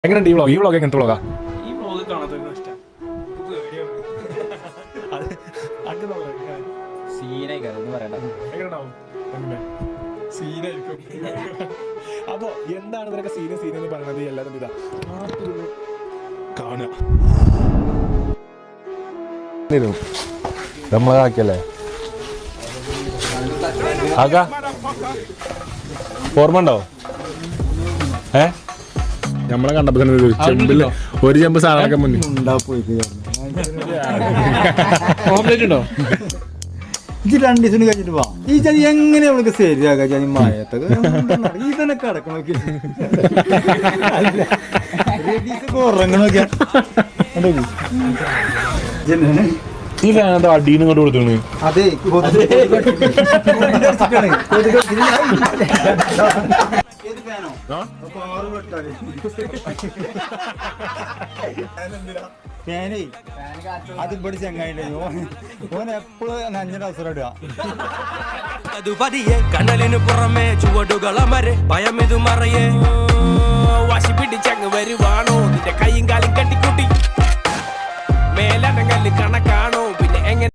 എങ്ങനെയുണ്ട് ഈ വ്ളോഗ് എങ്ങനത്തെ വ്ളോഗാ? ഈ വ്ളോഗ് കാണാത്തവർക്ക് ഇഷ്ടം അപ്പൊ എന്താണ് ഇവരൊക്കെ സീൻ എന്ന് പറയുന്നത്? എല്ലാവരും ഇതാ കാണുക. നമ്മളെ ആക്കിയല്ലേ ആകാ ഓർമ്മ ഉണ്ടോ? നമ്മളെ കണ്ടപ്പോ തന്നെ ചെമ്പില് ഒരു ചെമ്പ് സാധനമൊക്കെ മുന്നിൽ ഓംലെറ്റ് ഉണ്ടോ? ഇത് 2 ദിവസം കഴിഞ്ഞിട്ട് പോവാം. ഈ ചതി എങ്ങനെ അവൾക്ക് ശരിയാകാ? ചതി മയത്തൊക്കെ ഈ തന്നെ കിടക്കണോക്കി ഉറങ്ങണോക്കിയാ ഈ ഫാൻ അടീനും കൊണ്ട് കൊടുത്തു. അതെ അതിവിടെ ചങ്ങായില്ലേ ഓൻ എപ്പോഴും നഞ്ഞ അവസരം ഇടുക. കടലിന് പുറമെ ചുവടുകളമരെ ഭയമിതു മറയേ വാശി പിടിച്ചങ്ങ് വരുവാണോ നിന്റെ കൈയും കാലും കട്ടിക്കൂട്ടി മേലനങ്ങല് കണക്കാ